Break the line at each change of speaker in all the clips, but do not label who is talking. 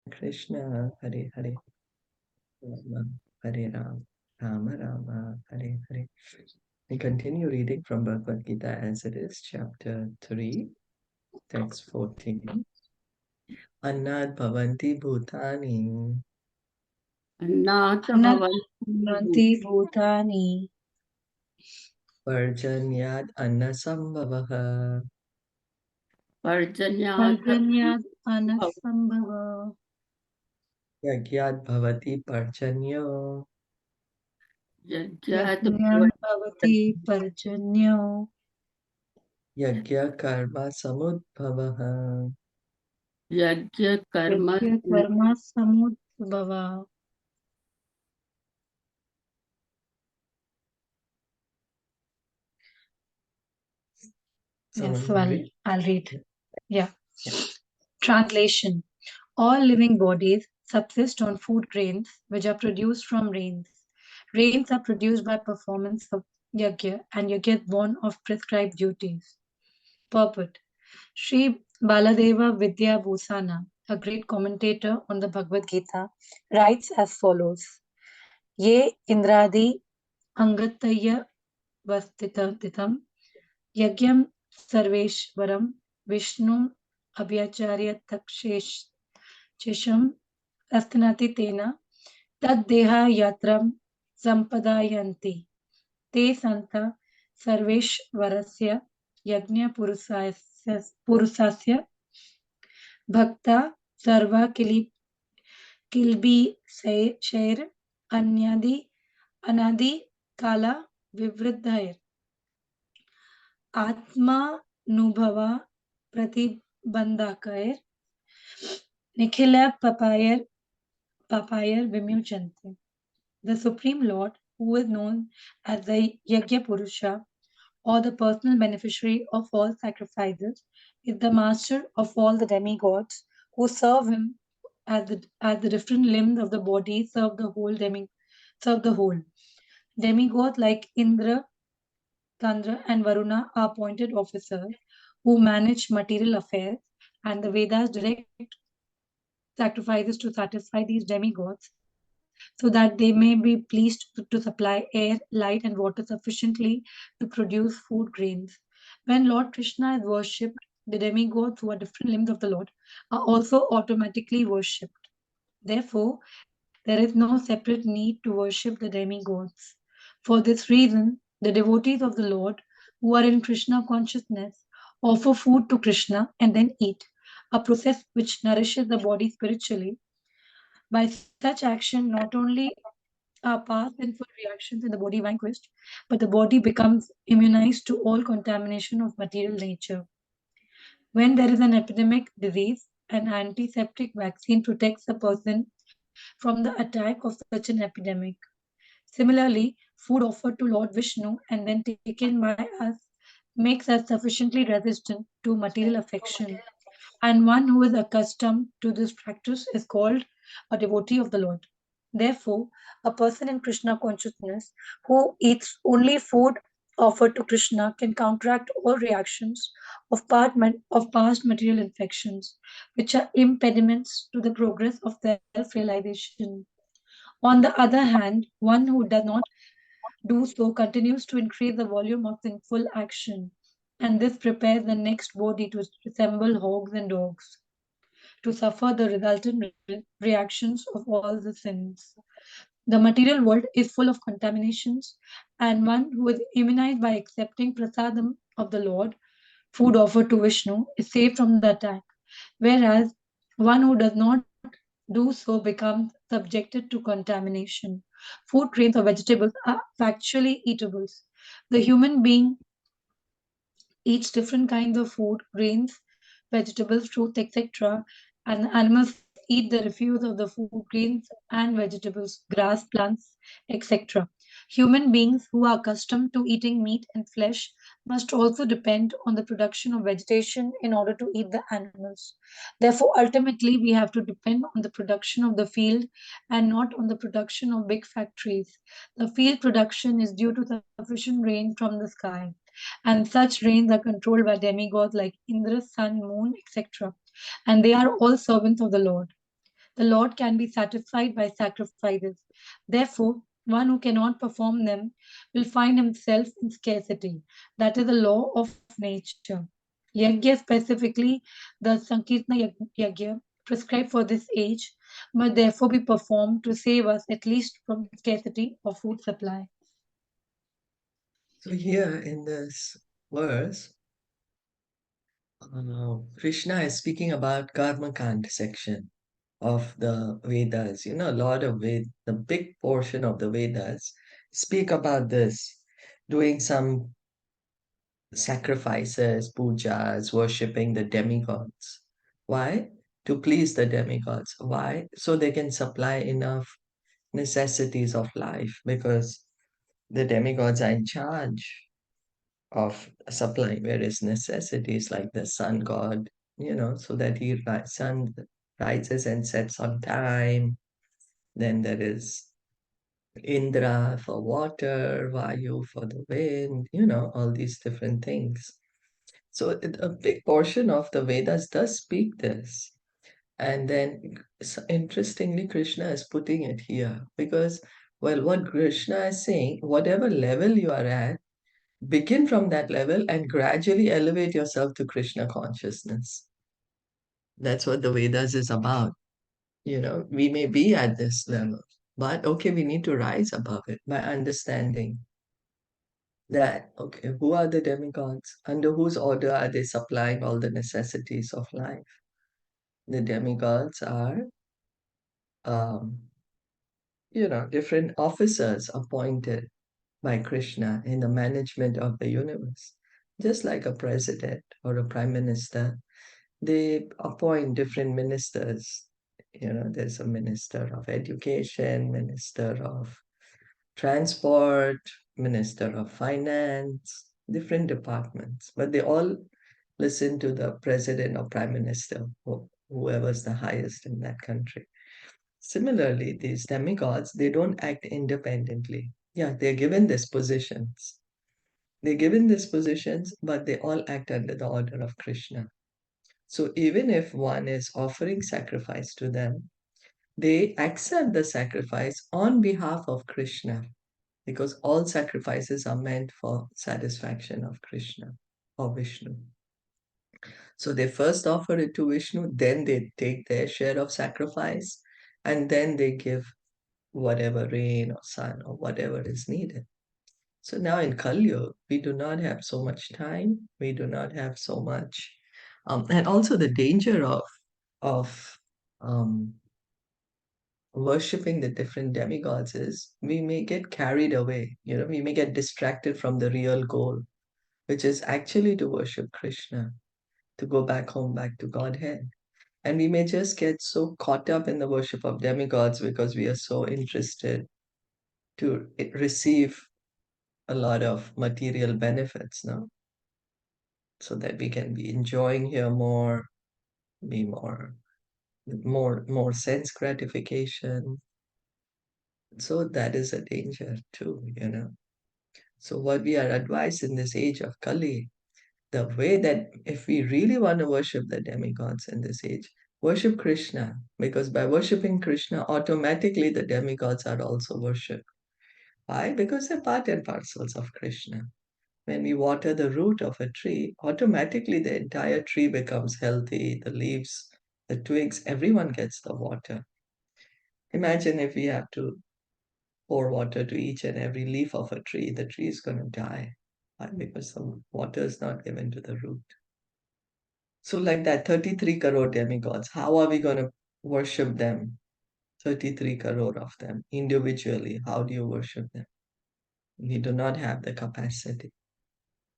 Krishna, Hare Hare, Rama Hare Ram, Rama Rama, Hare Hare. We continue reading from Bhagavad Gita as it is, chapter 3, text 14. Annad bhavanti bhutani,
Annata
Bhavanti Bhutani
parjanyad annasambhavaha,
Parjanyat
Parjanyad Anasambhava
yagyad bhavati parjanyo,
Yajyat
Yajnam Bhavati Parjanyo
yagya karma samudbhavaha.
Yajya Karma
Yajna Karma Samudbhava. Yes,
Someone
so
will read?
I'll read. Yeah.
Yeah.
Translation. All living bodies subsist on food grains which are produced from rains. Rains are produced by performance of yajna and yajna born of prescribed duties. Purport. Sri Baladeva Vidya Bhusana, a great commentator on the Bhagavad Gita, writes as follows: Ye Indradi Angataya Vastititam Yagyam Sarveshwaram Vishnum Abhyacharya Takshesham Astinati Tena Tad Deha Yatram Sampadayanti Te Santa Sarveshwarasya Yajna Purusasya Bhakta Sarva Kilbi Shair Anadi Kala Vivriddhair Atma Pratibandhakair Nikhila Papayar Vimuchante. The Supreme Lord, who is known as the Yajna Purusha or the personal beneficiary of all sacrifices, is the master of all the demigods who serve him as the different limbs of the body serve the whole. Demigods like Indra, Chandra, and Varuna are appointed officers who manage material affairs, and the Vedas direct sacrifices to satisfy these demigods so that they may be pleased to supply air, light, and water sufficiently to produce food grains. When Lord Krishna is worshipped, the demigods who are different limbs of the Lord are also automatically worshipped. Therefore, there is no separate need to worship the demigods. For this reason, the devotees of the Lord who are in Krishna consciousness offer food to Krishna and then eat, a process which nourishes the body spiritually. By such action, not only are past and full reactions in the body vanquished, but the body becomes immunized to all contamination of material nature. When there is an epidemic disease, an antiseptic vaccine protects the person from the attack of such an epidemic. Similarly, food offered to Lord Vishnu and then taken by us makes us sufficiently resistant to material affection. And one who is accustomed to this practice is called a devotee of the Lord. Therefore, a person in Krishna consciousness who eats only food offered to Krishna can counteract all reactions of past material infections, which are impediments to the progress of self realization. On the other hand, one who does not do so continues to increase the volume of sinful action, and this prepares the next body to resemble hogs and dogs, to suffer the resultant reactions of all the sins. The material world is full of contaminations, and one who is immunized by accepting prasadam of the Lord, food offered to Vishnu, is saved from the attack, whereas one who does not do so becomes subjected to contamination. Food grains or vegetables are factually eatables. The human being eats different kinds of food, grains, vegetables, fruits, etc. And the animals eat the refuse of the food, grains, and vegetables, grass, plants, etc. Human beings who are accustomed to eating meat and flesh must also depend on the production of vegetation in order to eat the animals. Therefore, ultimately, we have to depend on the production of the field and not on the production of big factories. The field production is due to sufficient rain from the sky, and such rains are controlled by demigods like Indra, sun, moon, etc. And they are all servants of the Lord. The Lord can be satisfied by sacrifices. Therefore, one who cannot perform them will find himself in scarcity. That is the law of nature. Yajna specifically, the Sankirtana Yajna prescribed for this age must therefore be performed to save us at least from scarcity of food supply.
So here in this verse, Krishna is speaking about Karma Kand section of the Vedas. You know, a lot of the big portion of the Vedas speak about this, doing some sacrifices, pujas, worshipping the demigods. Why? To please the demigods. Why? So they can supply enough necessities of life, because the demigods are in charge of supplying various necessities like the sun god, so that sun rises and sets on time. Then there is Indra for water, Vayu for the wind, all these different things. So a big portion of the Vedas does speak this. And then interestingly, Krishna is putting it here because, well, what Krishna is saying, whatever level you are at, begin from that level and gradually elevate yourself to Krishna consciousness. That's what the Vedas is about. We may be at this level, but okay, we need to rise above it by understanding that, okay, who are the demigods? Under whose order are they supplying all the necessities of life? The demigods are, um, different officers appointed by Krishna in the management of the universe. Just like a president or a prime minister, they appoint different ministers. There's a minister of education, minister of transport, minister of finance, different departments, but they all listen to the president or prime minister, whoever's the highest in that country. Similarly, these demigods, they don't act independently. Yeah, they're given these positions. They're given these positions, but they all act under the order of Krishna. So even if one is offering sacrifice to them, they accept the sacrifice on behalf of Krishna, because all sacrifices are meant for satisfaction of Krishna or Vishnu. So they first offer it to Vishnu, then they take their share of sacrifice, and then they give whatever rain or sun or whatever is needed. So now in Kali Yuga, we do not have so much time, we do not have so much, and also the danger of um, worshipping the different demigods is we may get carried away. We may get distracted from the real goal, which is actually to worship Krishna, to go back home, back to Godhead. And we may just get so caught up in the worship of demigods because we are so interested to receive a lot of material benefits now, so that we can be enjoying here more, be more sense gratification. So that is a danger too. So what we are advised in this age of Kali, the way that if we really want to worship the demigods in this age, worship Krishna, because by worshiping Krishna, automatically the demigods are also worshipped. Why? Because they're part and parcels of Krishna. When we water the root of a tree, automatically the entire tree becomes healthy, the leaves, the twigs, everyone gets the water. Imagine if we have to pour water to each and every leaf of a tree, the tree is going to die. Why? Because the water is not given to the root. So, like that, 33 crore demigods, how are we going to worship them? 33 crore of them individually. How do you worship them? We do not have the capacity.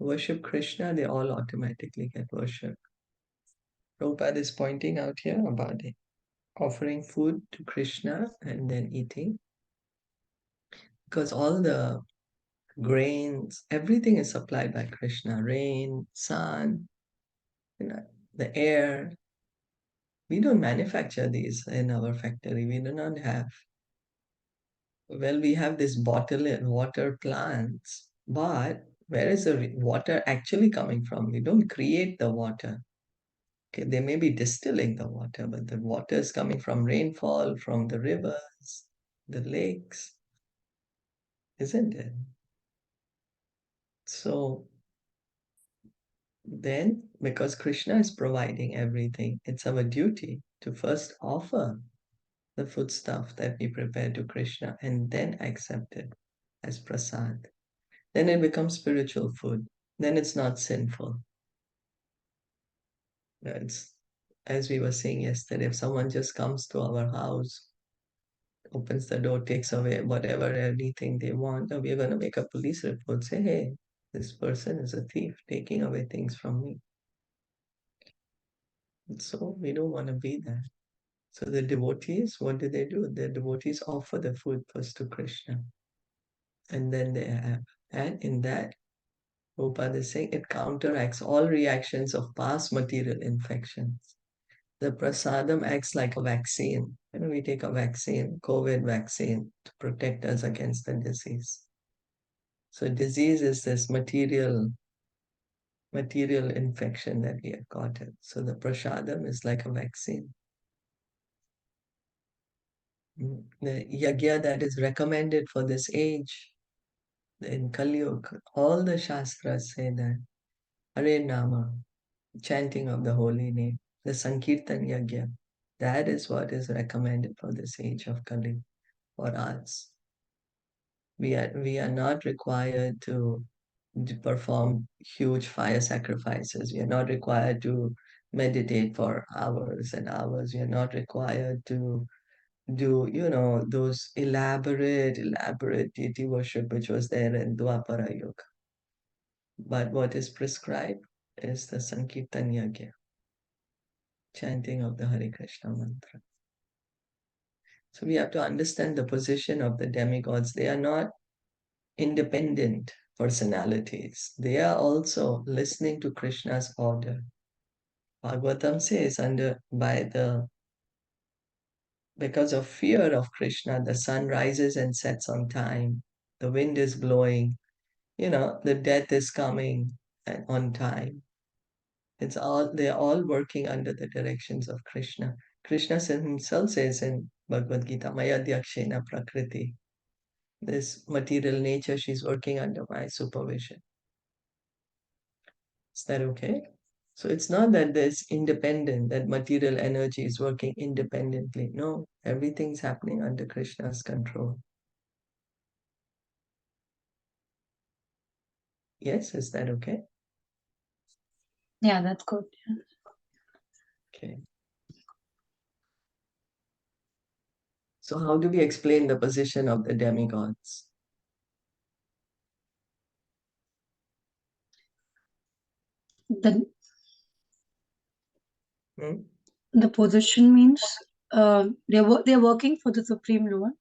Worship Krishna, they all automatically get worshipped. Prabhupada is pointing out here about it. Offering food to Krishna and then eating. Because all the grains, everything is supplied by Krishna. Rain, sun, the air. We don't manufacture these in our factory. We do not have. Well, we have this bottle and water plants, but where is the water actually coming from? We don't create the water. Okay, they may be distilling the water, but the water is coming from rainfall, from the rivers, the lakes, isn't it? So then, because Krishna is providing everything, it's our duty to first offer the foodstuff that we prepare to Krishna and then accept it as prasad. Then it becomes spiritual food. Then it's not sinful. It's, as we were saying yesterday, if someone just comes to our house, opens the door, takes away whatever, anything they want, we're going to make a police report, say, hey, this person is a thief, taking away things from me. So we don't want to be that. So the devotees, what do? The devotees offer the food first to Krishna. And then they have. And in that, Prabhupada is saying it counteracts all reactions of past material infections. The prasadam acts like a vaccine. We take a vaccine, COVID vaccine, to protect us against the disease. So disease is this material infection that we have gotten. So the prasadam is like a vaccine. The yagya that is recommended for this age, in Kali Yuga, all the shastras say that Hare Nama, chanting of the holy name, the Sankirtan Yagya, that is what is recommended for this age of Kali for us. We are not required to perform huge fire sacrifices. We are not required to meditate for hours and hours. We are not required to do, those elaborate deity worship which was there in Dwapara Yuga. But what is prescribed is the Sankirtan Yagya, chanting of the Hare Krishna mantra. So we have to understand the position of the demigods. They are not independent personalities. They are also listening to Krishna's order. Bhagavatam says because of fear of Krishna, the sun rises and sets on time. The wind is blowing. The death is coming on time. They're all working under the directions of Krishna. Krishna himself says in Bhagavad Gita, Maya Dyakshena Prakriti. This material nature, she's working under my supervision. Is that okay? So it's not that there's independent, that material energy is working independently. No, everything's happening under Krishna's control. Yes, is that okay?
Yeah, that's good.
Okay. So how do we explain the position of the demigods?
The
Hmm?
the position means they're working for the Supreme Lord.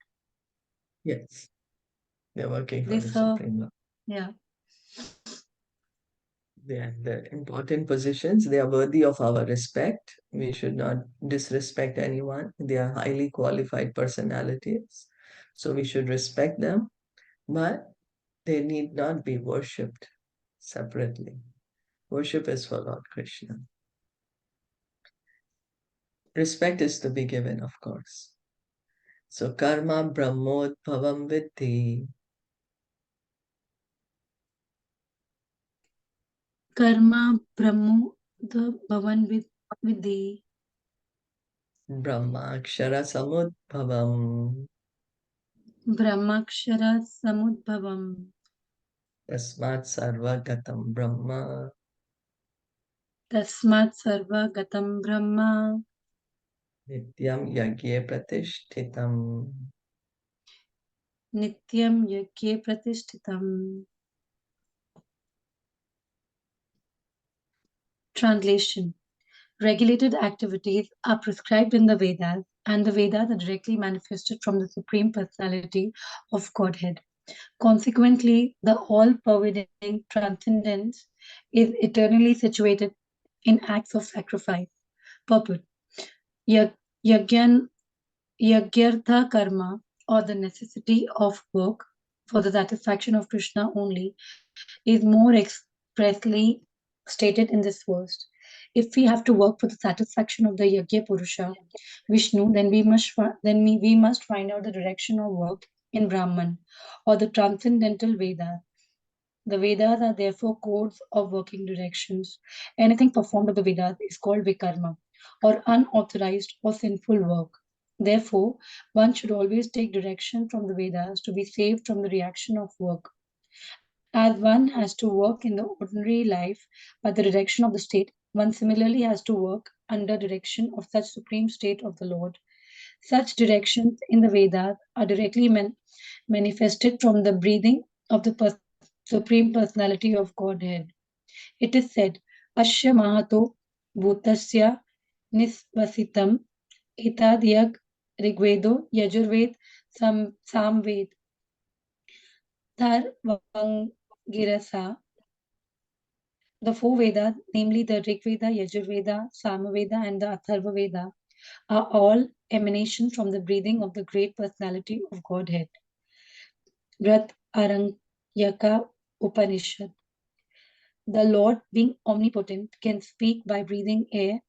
Yes, they're working for
They
the
serve.
Supreme Lord.
Yeah.
They are the important positions. They are worthy of our respect. We should not disrespect anyone. They are highly qualified personalities. So we should respect them, but they need not be worshipped separately. Worship is for Lord Krishna. Respect is to be given, of course. So karma brahmodbhavam vidhi.
Karma Brahmo the Bhavan with the
Brahmakshara samudbhavam.
Brahmakshara Samudbhavam.
Tasmat sarvagatam brahma.
Tasmat Sarva Gatam Brahma.
Nityam yagye pratishtitam.
Nityam Yagye Pratishtitam. Translation. Regulated activities are prescribed in the Vedas, and the Vedas are directly manifested from the Supreme Personality of Godhead. Consequently, the all-pervading transcendence is eternally situated in acts of sacrifice. Purport. Yagyan, Yagyartha karma, or the necessity of work for the satisfaction of Krishna only, is more expressly stated in this verse. If we have to work for the satisfaction of the Yajna Purusha, Vishnu, then we must find out the direction of work in Brahman or the transcendental Vedas. The Vedas are therefore codes of working directions. Anything performed of the Vedas is called Vikarma, or unauthorized or sinful work. Therefore, one should always take direction from the Vedas to be saved from the reaction of work. As one has to work in the ordinary life by the direction of the state, one similarly has to work under direction of such supreme state of the Lord. Such directions in the Vedas are directly manifested from the breathing of the Supreme Personality of Godhead. It is said, Asya Mahato Bhutasya Nisvasitam Etadyag Rigvedo Yajurved Samved Tharvangirasa. The four Vedas, namely the Rig Veda, Yajurveda, Samaveda, and the Atharva Veda, are all emanations from the breathing of the great personality of Godhead. Vrat Aranyaka Upanishad. The Lord, being omnipotent, can speak by breathing air,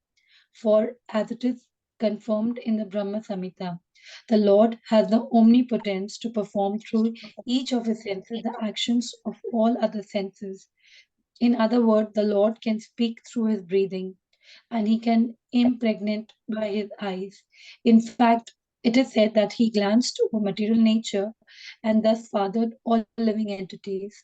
for as it is confirmed in the Brahma Samhita, the Lord has the omnipotence to perform through each of his senses the actions of all other senses. In other words, the Lord can speak through his breathing, and he can impregnate by his eyes. In fact, it is said that he glanced over material nature and thus fathered all living entities.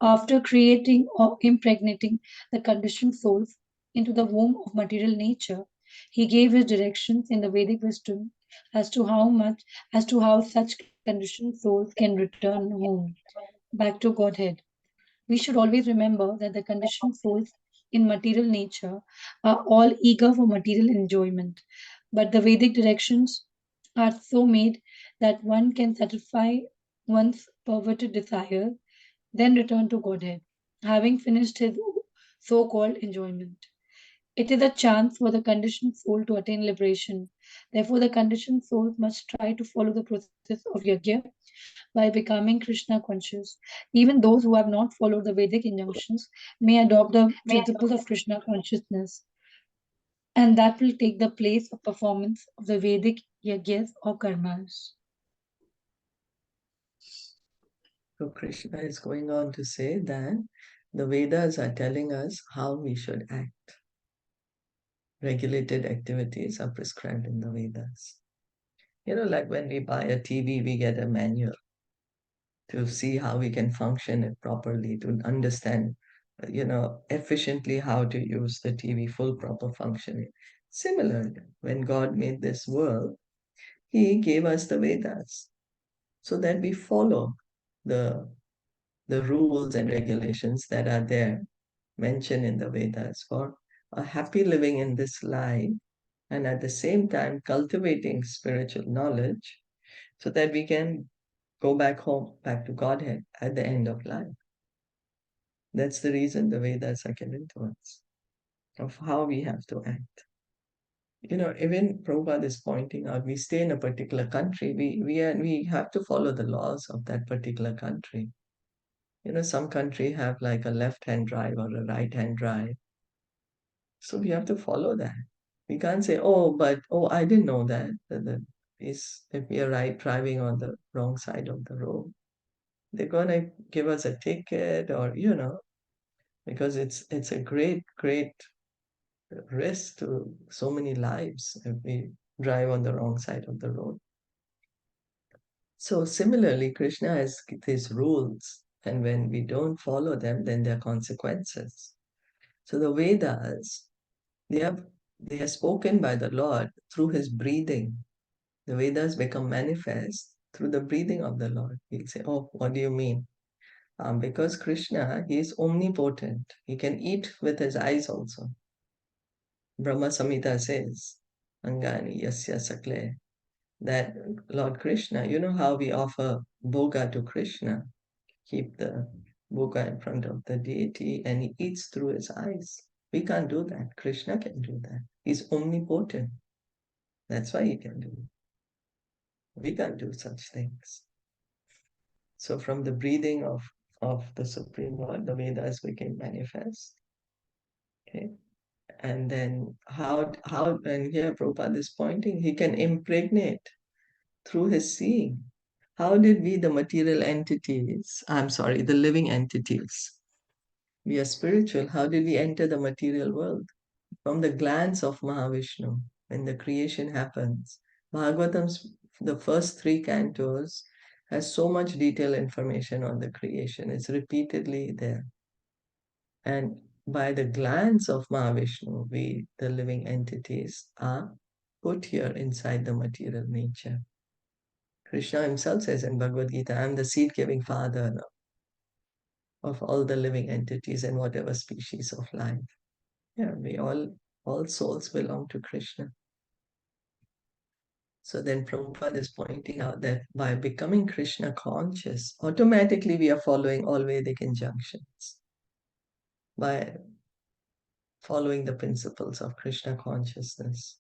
After creating or impregnating the conditioned souls into the womb of material nature, he gave his directions in the Vedic wisdom as to how such conditioned souls can return home back to Godhead. We should always remember that the conditioned souls in material nature are all eager for material enjoyment, but the Vedic directions are so made that one can satisfy one's perverted desires, then return to Godhead, having finished his so called enjoyment. It is a chance for the conditioned soul to attain liberation. Therefore, the conditioned souls must try to follow the process of yajna by becoming Krishna conscious. Even those who have not followed the Vedic injunctions may adopt the principles of Krishna consciousness, and that will take the place of performance of the Vedic yajnas or karmas.
So Krishna is going on to say that the Vedas are telling us how we should act. Regulated activities are prescribed in the Vedas. Like when we buy a TV, we get a manual to see how we can function it properly, to understand, efficiently how to use the TV, full proper functioning. Similarly, when God made this world, He gave us the Vedas so that we follow the the rules and regulations that are there mentioned in the Vedas for a happy living in this life and at the same time cultivating spiritual knowledge so that we can go back home, back to Godhead at the end of life. That's the reason the Vedas are given to us of how we have to act. Even Prabhupada is pointing out, we stay in a particular country, we have to follow the laws of that particular country. Some country have like a left-hand drive or a right-hand drive. So we have to follow that. We can't say, I didn't know that is if we are driving on the wrong side of the road, they're gonna give us a ticket or because it's a great, great risk to so many lives if we drive on the wrong side of the road. So similarly, Krishna has these rules, and when we don't follow them, then there are consequences. So the Vedas, they are spoken by the Lord through his breathing. The Vedas become manifest through the breathing of the Lord. He'll say, oh, what do you mean? Because Krishna, he is omnipotent. He can eat with his eyes also. Brahma Samhita says, Angani Yasya Sakle, that Lord Krishna, you know how we offer bhoga to Krishna, keep the bhoga in front of the deity and he eats through his eyes. We can't do that. Krishna can do that. He's omnipotent. That's why he can do it. We can't do such things. So from the breathing of the Supreme Lord, the Vedas became manifest. Okay. And then how, and here Prabhupada is pointing, he can impregnate through his seeing. How did we, the material entities, I'm sorry, the living entities, we are spiritual, how did we enter the material world? From the glance of Mahavishnu, when the creation happens. Bhagavatam's, the first three cantos, has so much detailed information on the creation. It's repeatedly there. And by the glance of Mahavishnu, we, the living entities, are put here inside the material nature. Krishna himself says in Bhagavad Gita, I am the seed-giving father of all the living entities and whatever species of life. Yeah, we all souls belong to Krishna. So then Prabhupada is pointing out that by becoming Krishna conscious, automatically we are following all Vedic injunctions. By following the principles of Krishna consciousness,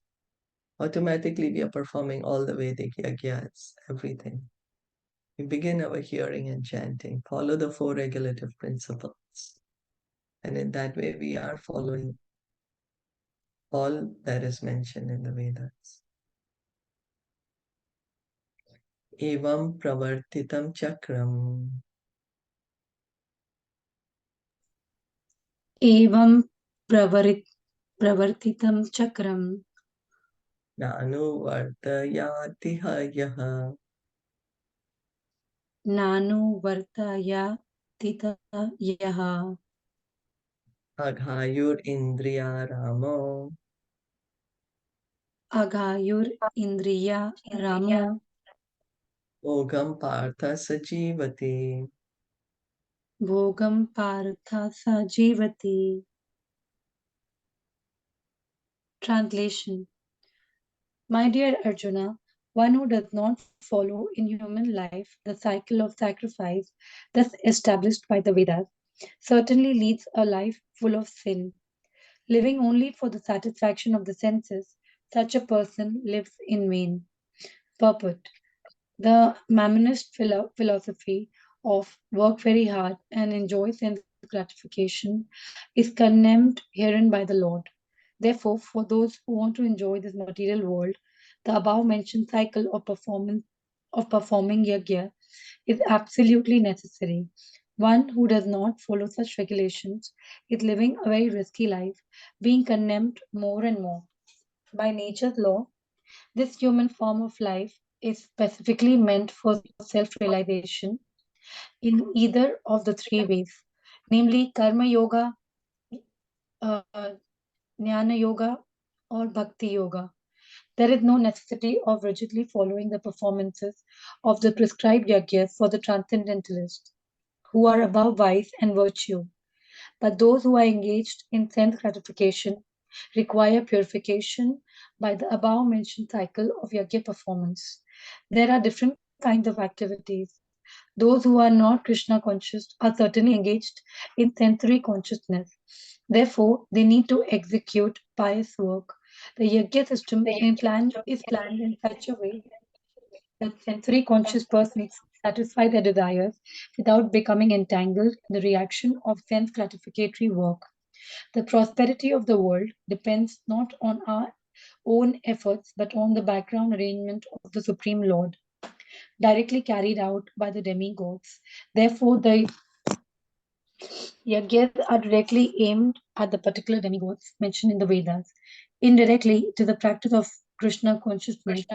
automatically we are performing all the Vedic yagyas, everything. We begin our hearing and chanting, follow the four regulative principles. And in that way, we are following all that is mentioned in the Vedas. Evam pravartitam chakram.
Evam pravartitam chakram
Nanu vartayati hayaha.
nanu vartaya tita yaha
Aghayur indriya ramo.
agayur indriya ramo
Ogam partha sajivati.
bhogam partha sajivati. Translation. My dear Arjuna, one who does not follow in human life the cycle of sacrifice thus established by the Vedas certainly leads a life full of sin. Living only for the satisfaction of the senses, such a person lives in vain. Purport. The Mammonist philosophy of work very hard and enjoy sense gratification is condemned herein by the Lord. Therefore, for those who want to enjoy this material world, the above mentioned cycle of performing yajna is absolutely necessary. One who does not follow such regulations is living a very risky life, being condemned more and more. By nature's law, this human form of life is specifically meant for self realization in either of the three ways, namely Karma Yoga, uh, Jnana Yoga, or Bhakti Yoga. There is no necessity of rigidly following the performances of the prescribed yajnas for the transcendentalists who are above vice and virtue. But those who are engaged in sense gratification require purification by the above mentioned cycle of yajna performance. There are different kinds of activities. Those who are not Krishna conscious are certainly engaged in sensory consciousness. Therefore, they need to execute pious work. The yajna system is planned in such a way that sensory conscious persons satisfy their desires without becoming entangled in the reaction of sense gratificatory work. The prosperity of the world depends not on our own efforts but on the background arrangement of the Supreme Lord, directly carried out by the demigods. Therefore, the yajnas are directly aimed at the particular demigods mentioned in the Vedas. Indirectly, it is a practice of Krishna consciousness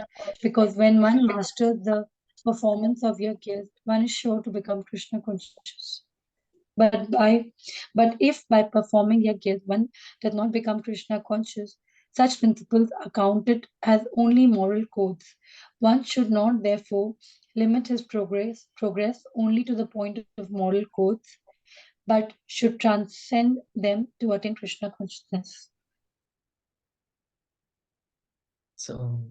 because when one masters the performance of yajnas, one is sure to become Krishna conscious. But by but if by performing yajnas one does not become Krishna conscious, such principles are counted as only moral codes. One should not therefore limit his progress only to the point of moral codes, but should transcend them to attain Krishna consciousness.
So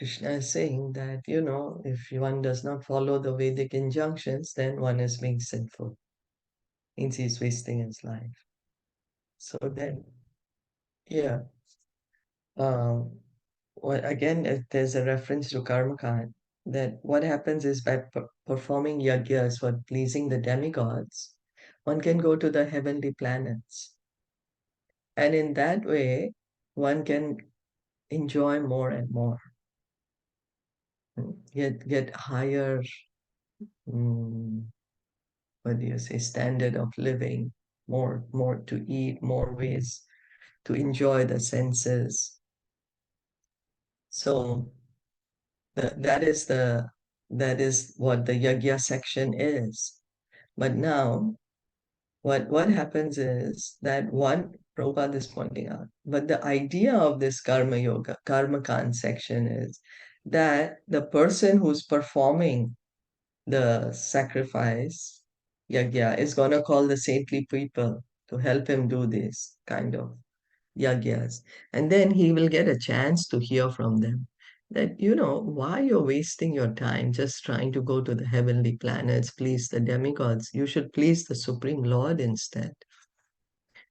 Krishna is saying that, if one does not follow the Vedic injunctions, then one is being sinful. Means he's wasting his life. So then, yeah, um, again, if there's a reference to Karma Kand, that what happens is by performing yajnas for pleasing the demigods, one can go to the heavenly planets. And in that way, one can enjoy more and more, get higher, mm, what do you say, standard of living, more to eat, more ways to enjoy the senses. So that is what the yajna section is. But now what happens is that one, Prabhupada is pointing out, but the idea of this karma yoga, karma kan section is that the person who's performing the sacrifice, yajna, is going to call the saintly people to help him do this kind of yajnas. And then he will get a chance to hear from them that, why you're wasting your time just trying to go to the heavenly planets, please the demigods. You should please the Supreme Lord instead.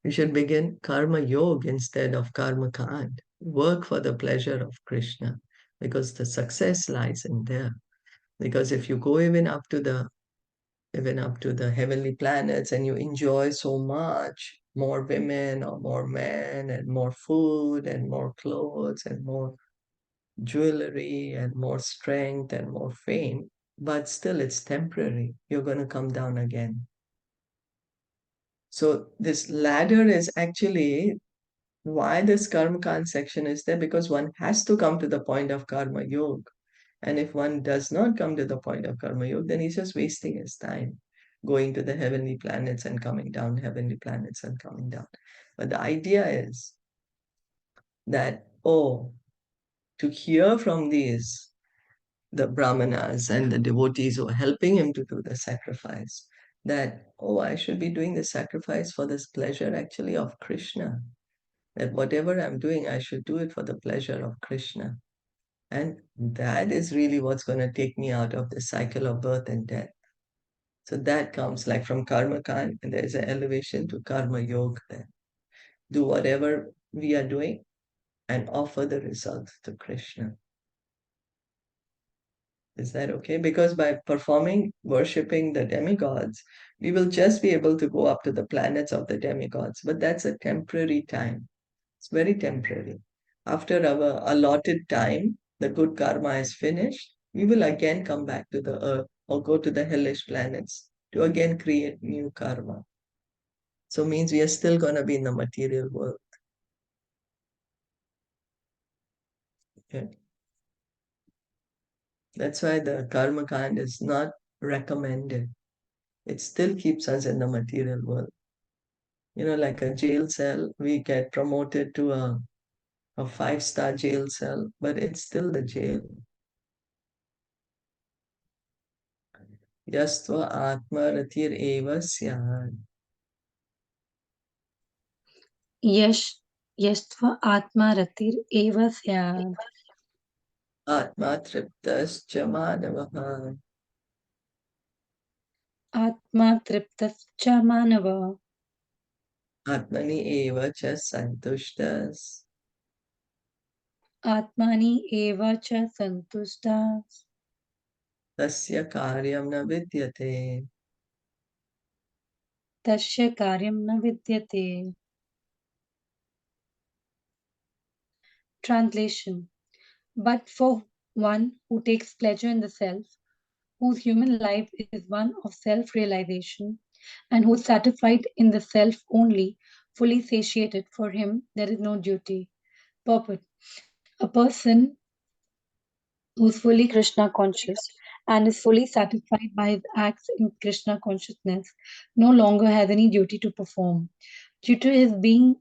You should begin karma yoga instead of karma kand. Work for the pleasure of Krishna, because the success lies in there. Because if you go even up to the heavenly planets and you enjoy so much more women or more men and more food and more clothes and more jewelry and more strength and more fame, but still it's temporary. You're going to come down again. So this ladder is actually why this karma kan section is there, because one has to come to the point of karma yoga. And if one does not come to the point of karma yoga, then he's just wasting his time going to the heavenly planets and coming down, heavenly planets and coming down. But the idea is that, to hear from the brahmanas and the devotees who are helping him to do the sacrifice, that, I should be doing the sacrifice for this pleasure actually of Krishna. That whatever I'm doing, I should do it for the pleasure of Krishna. And that is really what's going to take me out of the cycle of birth and death. So that comes like from karma kan, and there's an elevation to karma yoga there. Do whatever we are doing and offer the results to Krishna. Is that okay? Because by performing, worshipping the demigods, we will just be able to go up to the planets of the demigods. But that's a temporary time. It's very temporary. After our allotted time, the good karma is finished, we will again come back to the earth or go to the hellish planets to again create new karma. So means we are still going to be in the material world. Okay? That's why the karma kind is not recommended. It still keeps us in the material world. Like a jail cell, we get promoted to a 5-star jail cell, but it's still the jail. Yastva atma ratir eva syad.
Yash Yastva Atma Ratir Eva Syad.
Atma triptascha manavaha.
Atma Triptascha Manava.
Atmani eva cha santushtas.
Atmani Eva Cha Santushtas.
Tasya karyam na vidyate.
Tasya Karyam Na Vidyate. Translation. But for one who takes pleasure in the self, whose human life is one of self realization, and who is satisfied in the self only, fully satiated, for him there is no duty. Purport. A person who is fully Krishna conscious and is fully satisfied by his acts in Krishna consciousness no longer has any duty to perform. Due to his being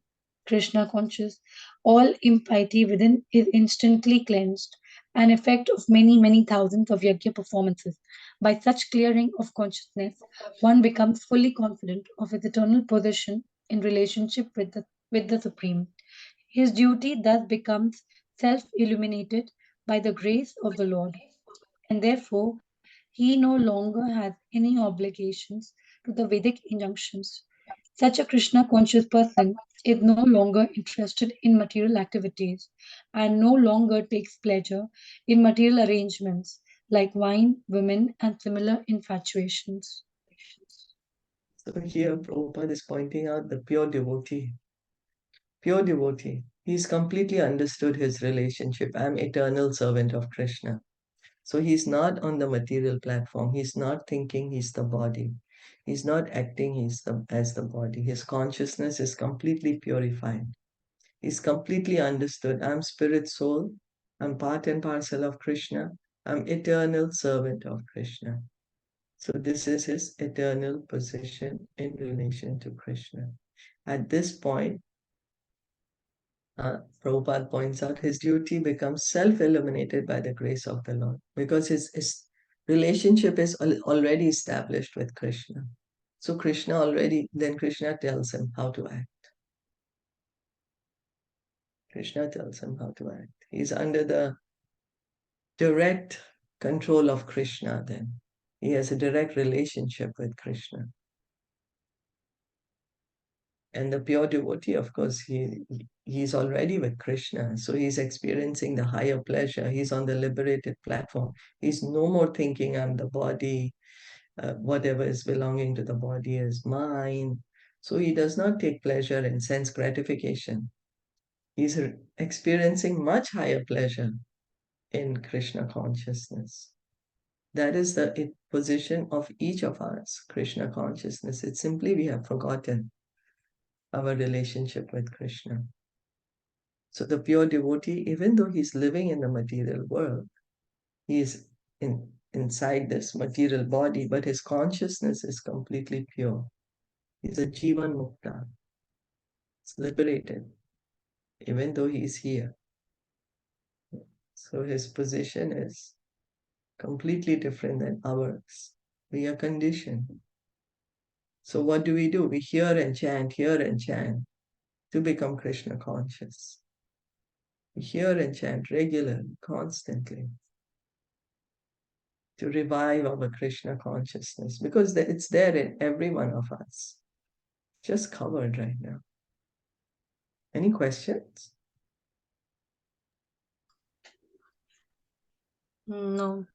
Krishna conscious, all impiety within is instantly cleansed, an effect of many, many thousands of yajna performances. By such clearing of consciousness, one becomes fully confident of his eternal position in relationship with the Supreme. His duty thus becomes self illuminated by the grace of the Lord, and therefore he no longer has any obligations to the Vedic injunctions. Such a Krishna conscious person is no longer interested in material activities and no longer takes pleasure in material arrangements like wine, women, and similar infatuations.
So here Prabhupada is pointing out the pure devotee. Pure devotee. He's completely understood his relationship. I'm eternal servant of Krishna. So he's not on the material platform. He's not thinking he's the body. He's not acting as the body. His consciousness is completely purified. He's completely understood. I'm spirit soul. I'm part and parcel of Krishna. I'm eternal servant of Krishna. So this is his eternal position in relation to Krishna. At this point, Prabhupada points out, his duty becomes self-illuminated by the grace of the Lord because his relationship is already established with Krishna. So then Krishna tells him how to act. Krishna tells him how to act. He's under the direct control of Krishna then. He has a direct relationship with Krishna. And the pure devotee, of course, he's already with Krishna. So he's experiencing the higher pleasure. He's on the liberated platform. He's no more thinking I'm the body, whatever is belonging to the body is mine. So he does not take pleasure in sense gratification. He's experiencing much higher pleasure in Krishna consciousness. That is the position of each of us, Krishna consciousness. It's simply we have forgotten our relationship with Krishna. So the pure devotee, even though he's living in the material world, he is inside this material body, but his consciousness is completely pure. He's a Jivan Mukta. It's liberated, even though he's here. So his position is completely different than ours. We are conditioned. So what do? We hear and chant to become Krishna conscious. We hear and chant regularly, constantly, to revive our Krishna consciousness, because it's there in every one of us, just covered right now. Any questions?
No.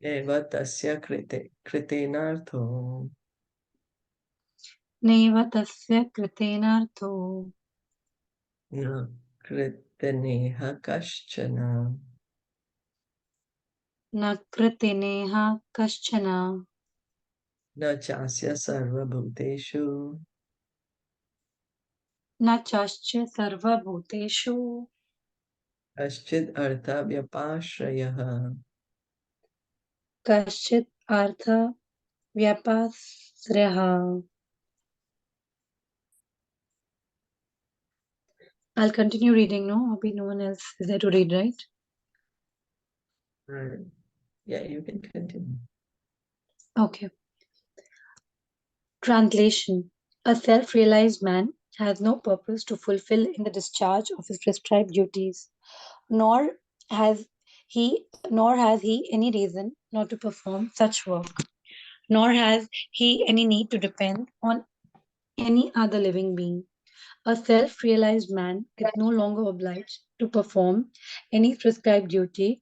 Eva tasya kritenartho
Neva tasya kritenartho
na kriteneha kaschana
na kritineha kaschana
na chasya sarvabhuteshu
na chascha sarva bhuteshu
kaschid artha vyapashrayah.
kaschit artha vyapasraha. I'll continue reading, no? Abhi no one else is there to read, right?
Right. Yeah, you can continue.
Okay. Translation. A self-realized man has no purpose to fulfill in the discharge of his prescribed duties, nor has he any reason not to perform such work, nor has he any need to depend on any other living being. A self-realized man is no longer obliged to perform any prescribed duty,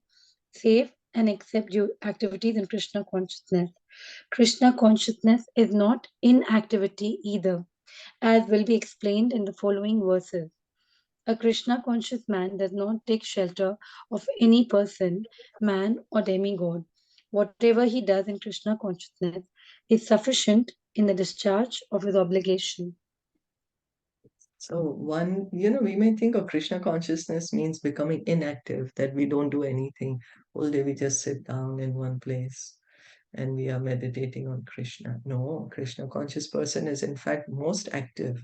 save and except activities in Krishna consciousness. Krishna consciousness is not inactivity either, as will be explained in the following verses. A Krishna conscious man does not take shelter of any person, man, or demigod. Whatever he does in Krishna consciousness is sufficient in the discharge of his obligation.
So we may think of Krishna consciousness means becoming inactive, that we don't do anything. All day we just sit down in one place and we are meditating on Krishna. No, Krishna conscious person is in fact most active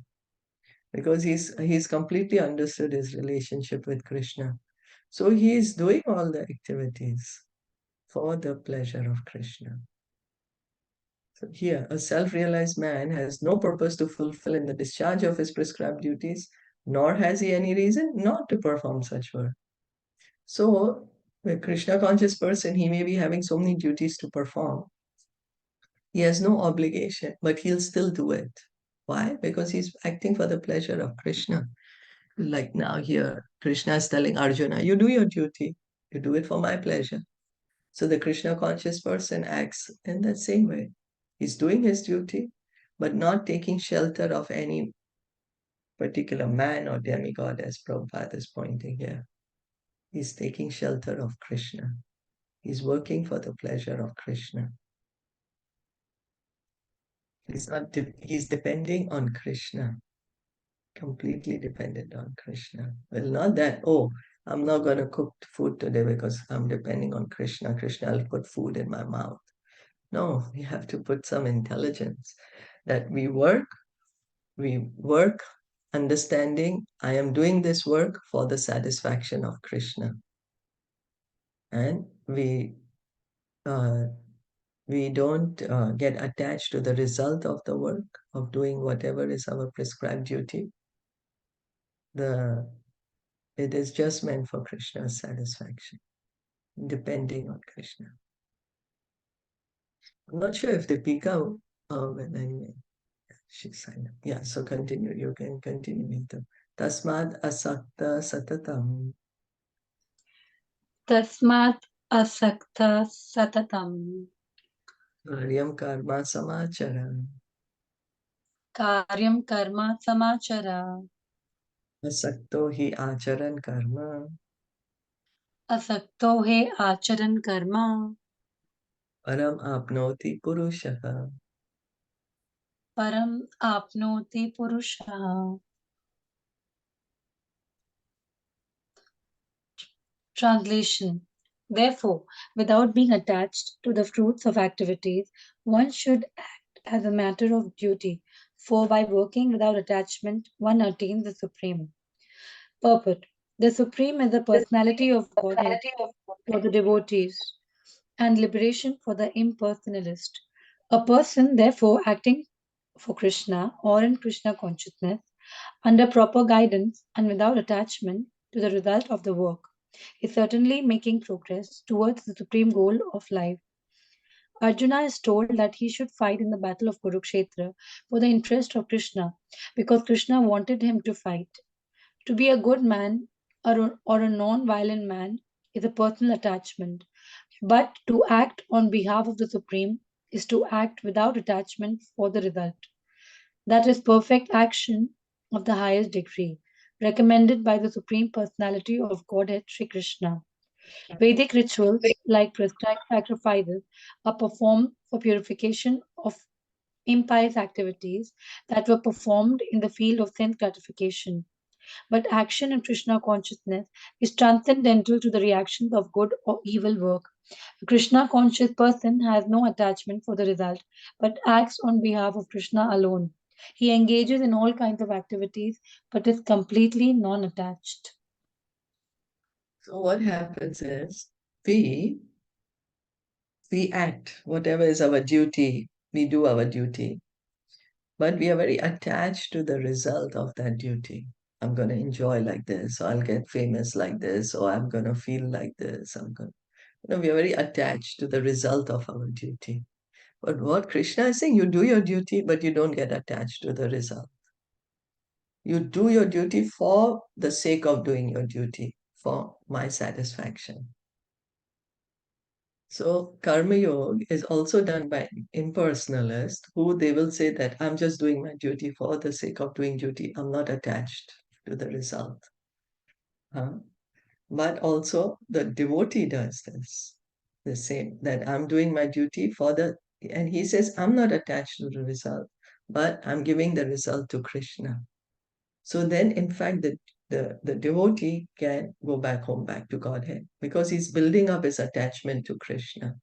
because he's completely understood his relationship with Krishna. So he is doing all the activities for the pleasure of Krishna. So here, a self-realized man has no purpose to fulfill in the discharge of his prescribed duties, nor has he any reason not to perform such work. So, a Krishna conscious person, he may be having so many duties to perform. He has no obligation, but he'll still do it. Why? Because he's acting for the pleasure of Krishna. Like now here, Krishna is telling Arjuna, you do your duty, you do it for my pleasure. So the Krishna conscious person acts in that same way. He's doing his duty, but not taking shelter of any particular man or demigod, as Prabhupada is pointing here. He's taking shelter of Krishna. He's working for the pleasure of Krishna. He's depending on Krishna, completely dependent on Krishna. Well, not that, oh, I'm not going to cook food today because I'm depending on Krishna. Krishna will put food in my mouth. No, we have to put some intelligence that we work understanding I am doing this work for the satisfaction of Krishna. And we don't get attached to the result of the work, of doing whatever is our prescribed duty. It is just meant for Krishna's satisfaction, depending on Krishna. I'm not sure if Deepika, but anyway, she's signed up. Yeah, so continue. You can continue with them. Tasmad asakta satatam.
Tasmat asakta satatam.
Karyam karma samachara.
Karyam karma samachara.
Asakto hi acharan karma.
Asakto he acharan karma.
Param apnoti purushaha.
Param apnoti purusha. Translation. Therefore, without being attached to the fruits of activities, one should act as a matter of duty, for by working without attachment, one attains the Supreme. Purport. The Supreme is the personality of Godhead for the devotees and liberation for the impersonalist. A person, therefore, acting for Krishna or in Krishna consciousness, under proper guidance and without attachment to the result of the work, is certainly making progress towards the supreme goal of life. Arjuna is told that he should fight in the battle of Kurukshetra for the interest of Krishna because Krishna wanted him to fight. To be a good man or a non violent man is a personal attachment, but to act on behalf of the Supreme is to act without attachment for the result. That is perfect action of the highest degree, recommended by the Supreme Personality of Godhead Sri Krishna. Vedic rituals like prescribed sacrifices are performed for purification of impious activities that were performed in the field of sense gratification. But action in Krishna consciousness is transcendental to the reactions of good or evil work. A Krishna conscious person has no attachment for the result, but acts on behalf of Krishna alone. He engages in all kinds of activities, but is completely non attached.
So what happens is we act, whatever is our duty, we do our duty, but we are very attached to the result of that duty. I'm going to enjoy like this, or I'll get famous like this, or I'm going to feel like this. We are very attached to the result of our duty. But what Krishna is saying, you do your duty, but you don't get attached to the result. You do your duty for the sake of doing your duty, for my satisfaction. So Karma Yoga is also done by impersonalists who they will say that I'm just doing my duty for the sake of doing duty. I'm not attached to the result. But also the devotee does this, the same, that I'm doing my duty and he says, I'm not attached to the result, but I'm giving the result to Krishna. So then, in fact, the devotee can go back home, back to Godhead, because he's building up his attachment to Krishna.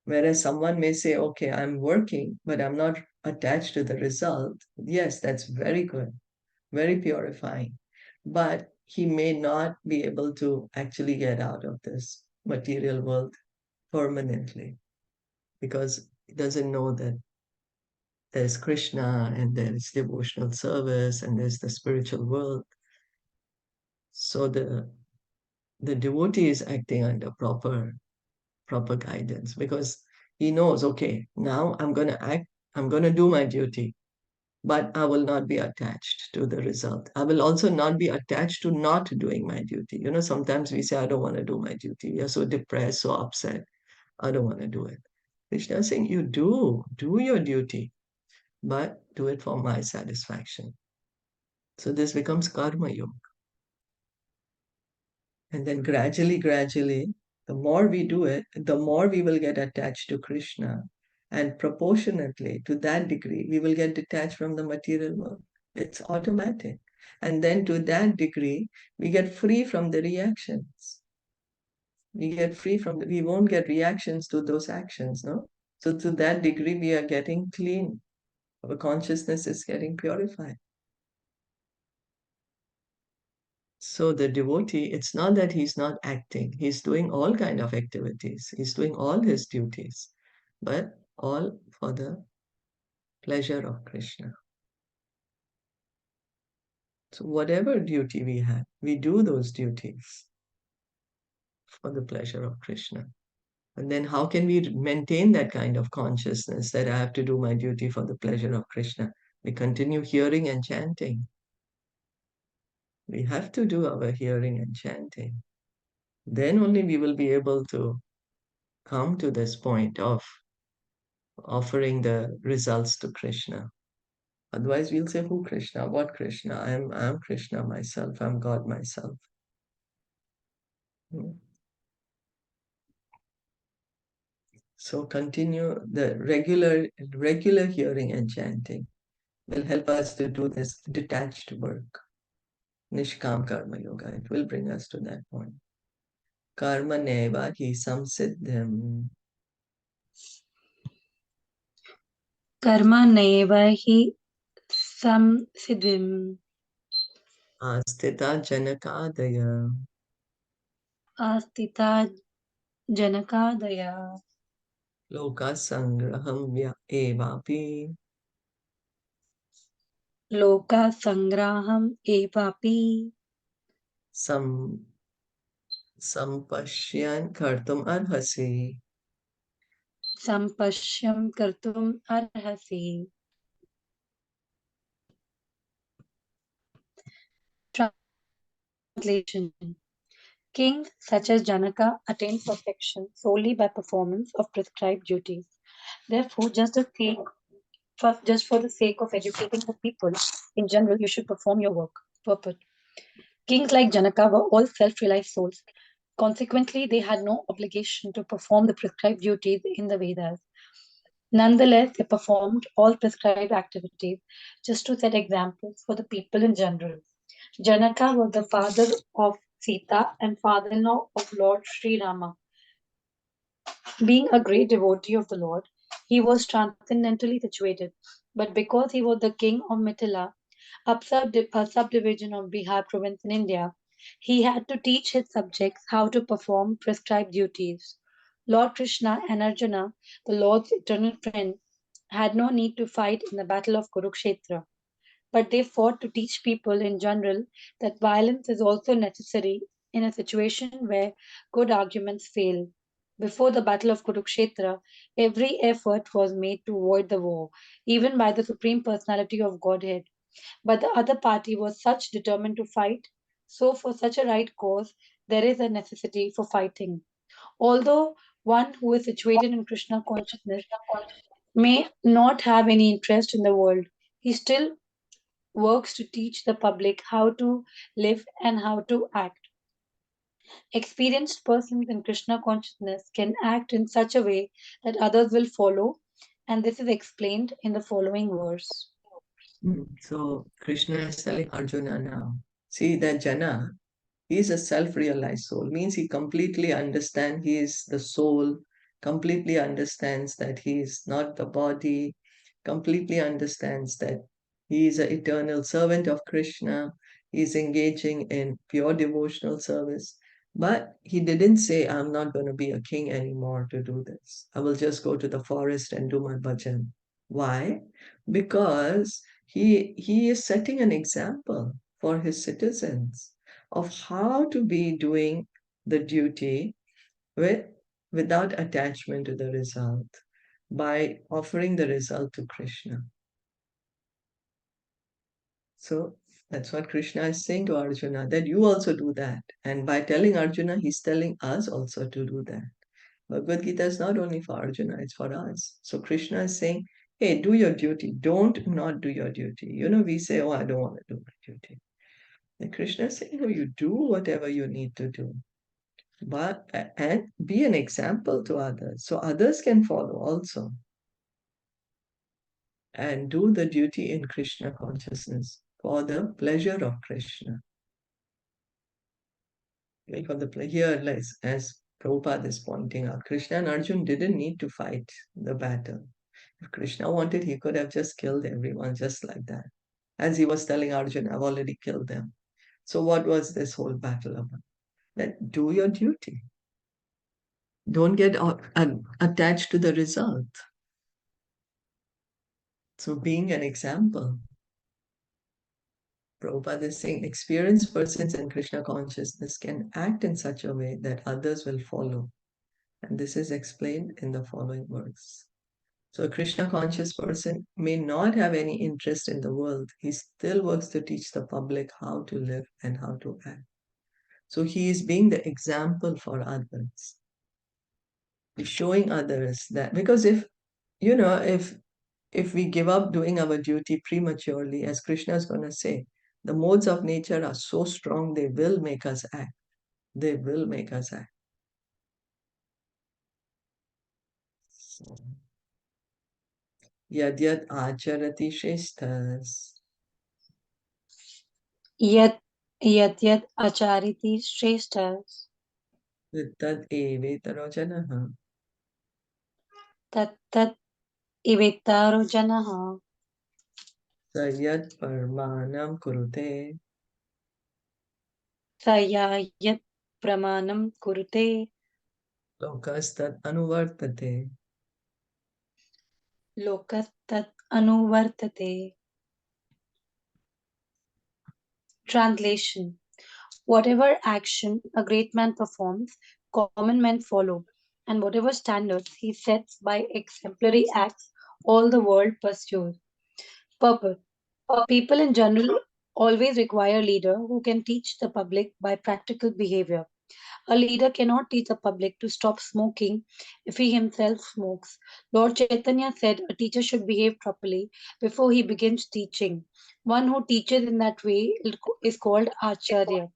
Whereas someone may say, okay, I'm working, but I'm not attached to the result. Yes, that's very good, very purifying. But he may not be able to actually get out of this material world permanently because he doesn't know that there's Krishna and there's devotional service and there's the spiritual world. So the devotee is acting under proper guidance because he knows, okay, now I'm going to act, I'm going to do my duty, but I will not be attached to the result. I will also not be attached to not doing my duty. Sometimes we say, I don't want to do my duty. We are so depressed, so upset. I don't want to do it. Krishna is saying, you do your duty, but do it for my satisfaction. So this becomes karma yoga. And then gradually, the more we do it, the more we will get attached to Krishna. And proportionately, to that degree, we will get detached from the material world. It's automatic. And then to that degree, we get free from the reactions. We won't get reactions to those actions, no? So to that degree, we are getting clean. Our consciousness is getting purified. So the devotee, it's not that he's not acting. He's doing all kind of activities. He's doing all his duties, but all for the pleasure of Krishna. So whatever duty we have, we do those duties for the pleasure of Krishna. And then how can we maintain that kind of consciousness that I have to do my duty for the pleasure of Krishna? We continue hearing and chanting. We have to do our hearing and chanting. Then only we will be able to come to this point of offering the results to Krishna. Otherwise, we'll say, who Krishna? What Krishna? I'm Krishna myself. I'm God myself. Hmm. So continue the regular hearing and chanting will help us to do this detached work. Nishkam Karma Yoga. It will bring us to that point. Karma neva hi samsiddham.
Karma neva hi samsiddhim.
Astita janakadaya.
Astita janakadaya.
Loka sangraham evapi.
Loka sangraham evapi.
Sampashyan kartum arhasi.
Sampashyam kartum arhasi. Translation. Kings such as Janaka attained perfection solely by performance of prescribed duties. Therefore, just for the sake of educating the people in general, you should perform your work. Purport. Kings like Janaka were all self-realized souls. Consequently, they had no obligation to perform the prescribed duties in the Vedas. Nonetheless, they performed all prescribed activities just to set examples for the people in general. Janaka was the father of Sita and father-in-law of Lord Sri Rama. Being a great devotee of the Lord, he was transcendentally situated. But because he was the king of Mithila, a subdivision of Bihar province in India, he had to teach his subjects how to perform prescribed duties. Lord Krishna and Arjuna, the Lord's eternal friend, had no need to fight in the battle of Kurukshetra, but they fought to teach people in general that violence is also necessary in a situation where good arguments fail. Before the Battle of Kurukshetra, every effort was made to avoid the war, even by the Supreme Personality of Godhead. But the other party was such determined to fight, so for such a right cause, there is a necessity for fighting. Although one who is situated in Krishna consciousness may not have any interest in the world, he still works to teach the public how to live and how to act. Experienced persons in Krishna consciousness can act in such a way that others will follow, and this is explained in the following verse.
So Krishna is telling Arjuna now. See that Jana, he is a self-realized soul, means he completely understands he is the soul, completely understands that he is not the body, completely understands that he is an eternal servant of Krishna, he is engaging in pure devotional service. But he didn't say, I'm not going to be a king anymore to do this. I will just go to the forest and do my bhajan. Why? Because he is setting an example for his citizens of how to be doing the duty with without attachment to the result by offering the result to Krishna. So that's what Krishna is saying to Arjuna, that you also do that. And by telling Arjuna, he's telling us also to do that. Bhagavad Gita is not only for Arjuna, it's for us. So Krishna is saying, Hey, do your duty. Don't not do your duty. You know, we say, oh, I don't want to do my duty. And Krishna is saying, no, you do whatever you need to do. But and be an example to others so others can follow also. And do the duty in Krishna consciousness for the pleasure of Krishna. For the here, as Prabhupada is pointing out, Krishna and Arjun didn't need to fight the battle. If Krishna wanted, he could have just killed everyone just like that. As he was telling Arjun, I've already killed them. So what was this whole battle about? That do your duty. Don't get attached to the result. So being an example. Prabhupada is saying experienced persons in Krishna consciousness can act in such a way that others will follow. And this is explained in the following words. So a Krishna conscious person may not have any interest in the world. He still works to teach the public how to live and how to act. So he is being the example for others. He's showing others that, because if we give up doing our duty prematurely, as Krishna is going to say, the modes of nature are so strong, they will make us act. They will make us act. So, yadyat acharati shreshtas.
Yat yat yat achariti shreshtas
Tad evetaro janaha.
tat tat ivettaro janaha
Sayat parmanam kurute.
saya yat pramanam kurute
Lokastat anuvartate.
lokas tat anuvartate. Translation: whatever action a great man performs, common men follow, and whatever standards he sets by exemplary acts, all the world pursues. Purpose: people in general always require a leader who can teach the public by practical behavior. A leader cannot teach the public to stop smoking if he himself smokes. Lord Chaitanya said a teacher should behave properly before he begins teaching. One who teaches in that way is called Acharya,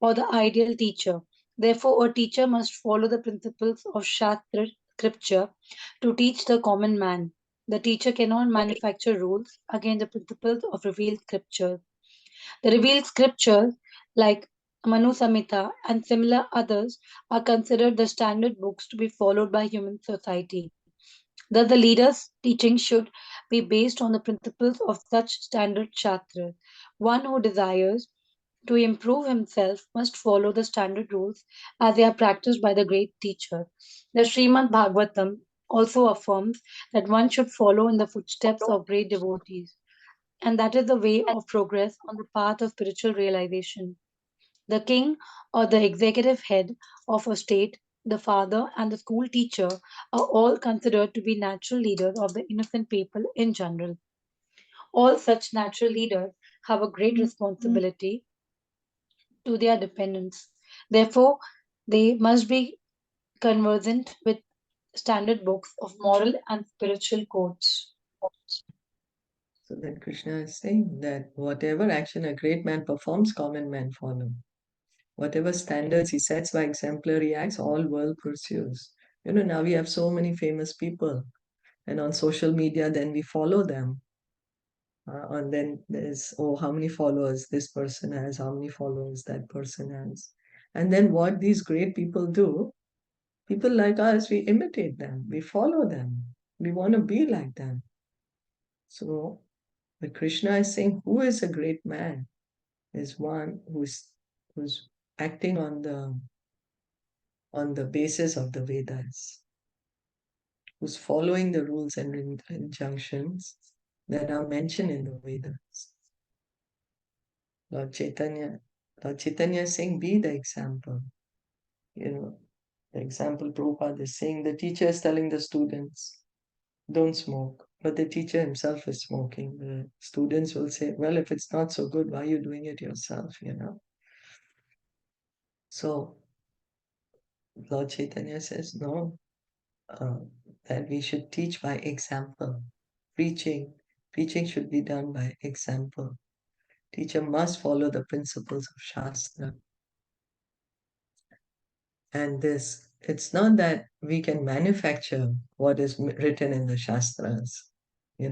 or the ideal teacher. Therefore, a teacher must follow the principles of Shastra, scripture, to teach the common man. The teacher cannot manufacture rules against the principles of revealed scriptures. The revealed scriptures, like Manu Samhita and similar others, are considered the standard books to be followed by human society. Thus, the leader's teaching should be based on the principles of such standard shastras. One who desires to improve himself must follow the standard rules as they are practiced by the great teacher. The Srimad Bhagavatam also affirms that one should follow in the footsteps of great devotees, and that is the way of progress on the path of spiritual realization. The king or the executive head of a state, the father, and the school teacher are all considered to be natural leaders of the innocent people in general. All such natural leaders have a great responsibility to their dependents. Therefore, they must be conversant with standard books of moral and spiritual codes.
So then Krishna is saying that whatever action a great man performs, common men follow. Whatever standards he sets by exemplary acts, all world pursues. Now we have so many famous people, and on social media, then we follow them. And then there's, oh, how many followers this person has, how many followers that person has. And then what these great people do, people like us, we imitate them, we follow them, we want to be like them. So, but Krishna is saying, who is a great man? Is one who's acting on the basis of the Vedas, who's following the rules and injunctions that are mentioned in the Vedas. Lord Chaitanya, Lord Chaitanya is saying, be the example. The example Prabhupada is saying, the teacher is telling the students, don't smoke. But the teacher himself is smoking. The students will say, well, if it's not so good, why are you doing it yourself? So Lord Chaitanya says, no, that we should teach by example. Preaching should be done by example. Teacher must follow the principles of Shastra. And this, it's not that we can manufacture what is written in the Shastras. I'm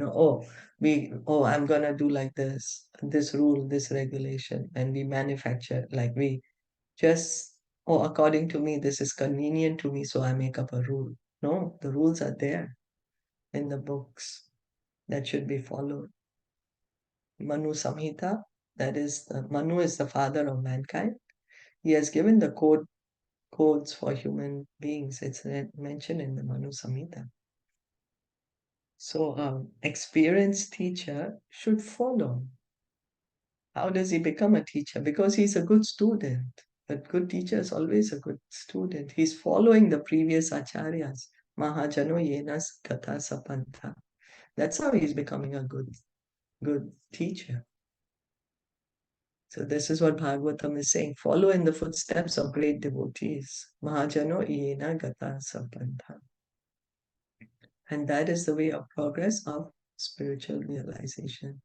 gonna do like this rule, this regulation, and we manufacture, like we just, according to me, this is convenient to me, so I make up a rule. No, the rules are there in the books that should be followed. Manu Samhita, Manu is the father of mankind. He has given the codes for human beings. It's mentioned in the Manu Samhita. So, experienced teacher should follow. How does he become a teacher? Because he's a good student. A good teacher is always a good student. He's following the previous acharyas. Mahajano yenas kata sapantha. That's how he's becoming a good teacher. So this is what Bhagavatam is saying. Follow in the footsteps of great devotees. Mahajano yena gata sapantha. And that is the way of progress of spiritual realization.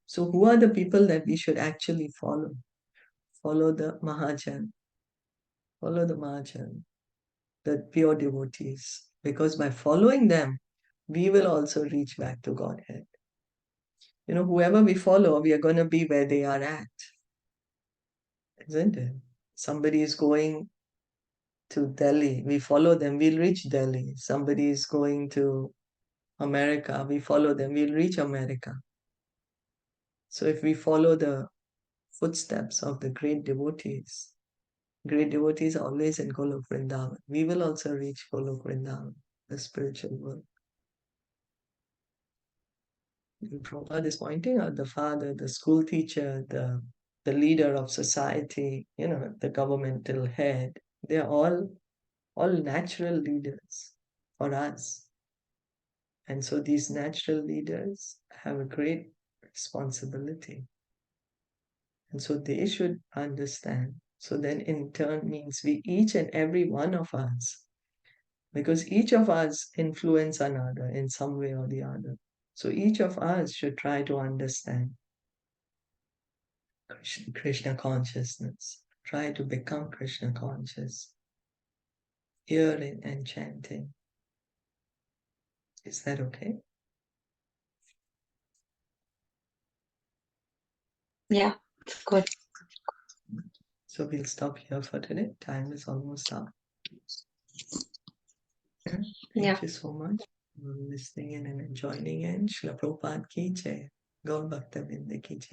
So who are the people that we should actually follow? Follow the Mahajan. Follow the Mahajan, the pure devotees. Because by following them, we will also reach back to Godhead. Whoever we follow, we are going to be where they are at. Isn't it? Somebody is going to Delhi, we follow them, we'll reach Delhi. Somebody is going to America, we follow them, we'll reach America. So if we follow the footsteps of the great devotees are always in Golok Vrindavan. We will also reach Golok Vrindavan, the spiritual world. And Prabhupada is pointing out the father, the school teacher, the leader of society, the governmental head. They are all natural leaders for us. And so these natural leaders have a great responsibility. And so they should understand. So then in turn means we, each and every one of us, because each of us influence another in some way or the other. So each of us should try to understand Krishna consciousness, try to become Krishna conscious, hearing and chanting. Is that okay?
Yeah, good.
So we'll stop here for today. Time is almost up. Thank you so much for listening in and joining in. Srila Prabhupada ki jai. Gaur Bhakta Vrinda ki jai.